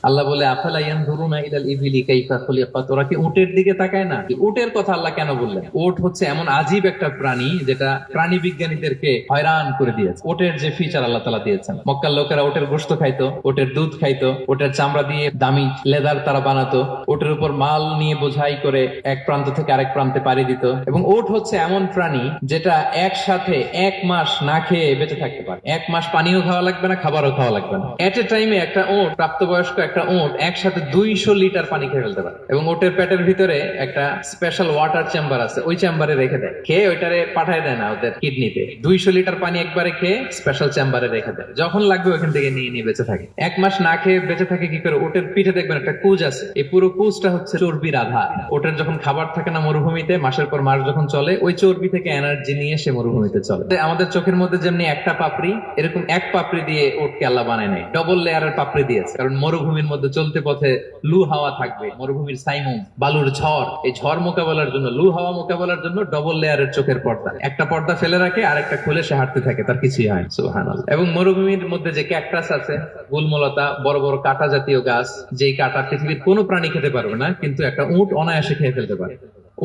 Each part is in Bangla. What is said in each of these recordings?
আল্লাহ বলে আফালা ইয়ানজুরুনা ইলাল ইবিলি কাইফা খুলিকাত, ওরা কি উটের দিকে তাকায় না? উটের কথা আল্লাহ কেন বললেন? উট হচ্ছে এমন আজীব একটা প্রাণী যেটা প্রাণী বিজ্ঞানীদেরকে হয়রান করে দিয়েছে। উটের যে ফিচার আল্লাহ তাআলা দিয়েছেন, মক্কার লোকেরা উটের গোশত খাইতো, উটের দুধ খাইতো, উটের চামড়া দিয়ে দামি লেদার তারা বানাতো, উটের উপর মাল নিয়ে বোঝাই করে এক প্রান্ত থেকে আরেক প্রান্তে পাড়ি দিত। এবং উট হচ্ছে এমন প্রাণী যেটা একসাথে 1 মাস না খেয়ে বেঁচে থাকতে পারে। 1 মাস পানিও খাওয়া লাগবে না, খাবারও খাওয়া লাগবে না। এট এ টাইমে একটা উট, প্রাপ্তবয়স্ক একটা উট একসাথে 200 লিটার পানি খেয়ে ফেলতে পারে। এবং উটের পেটের ভিতরে একটা স্পেশাল ওয়াটার চেম্বার আছে, ওই চেম্বারে রেখে দেয়, খেয়ে ওইটারে পাঠায় দেয় না ওদের কিডনিতে। 200 লিটার পানি একবারে খেয়ে স্পেশাল চেম্বারে রেখে দেয়, যখন লাগবে ওখান থেকে নিয়ে নিয়ে বেঁচে থাকে। 1 মাস না খেয়ে বেঁচে থাকে কি করে? ওটের পিঠে দেখবেন একটা কুজ আছে, এই পুরো কুজটা হচ্ছে চর্বির আধার। ওটের যখন খাবার থাকে না মরুভূমিতে, মাসের পর মাস যখন চলে, ওই চর্বি থেকে এনার্জি নিয়ে সে মরুভূমিতে চলে। আমাদের চোখের মধ্যে যেমনি একটা পাপড়ি, এরকম এক পাপড়ি দিয়ে ওটকে আল্লাহ বানায় নাই, ডবল লেয়ারের পাপড়ি দিয়েছে। কারণ মরুভূমির মধ্যে চলতে পথে লু হাওয়া থাকবে, মরুভূমির সাইমুম, বালুর ঝড়, এই ঝড় মোকাবেলার জন্য, লু হাওয়া মোকাবেলার জন্য ডবল লেয়ারের চোখের পর্দা। একটা পর্দা ফেলে রাখে, আর একটা খুলে সে হাঁটতে থাকে, তার কিছুই হয় না। সুবহানাল্লাহ। এবং মরুভূমির মধ্যে যে ক্যাকটাস আছে, গুলমলতা, বড় বড় কাঁটা জাতীয় গাছ, যেই কাঁটা পৃথিবীর কোনো প্রাণী খেতে পারবে না, কিন্তু একটা উট অনায়াসে খেয়ে ফেলতে পারে।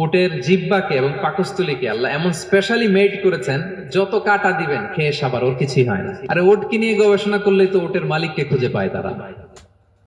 উটের জিহ্বাকে এবং পাকস্থলীকে আল্লাহ এমন স্পেশালি মেড করেছেন, যত কাটা দিবেন খেয়ে সাবার, ওর কিছুই হয় না। আরে উটকে নিয়ে গবেষণা করলেই তো উটের মালিককে খুঁজে পায় তারা।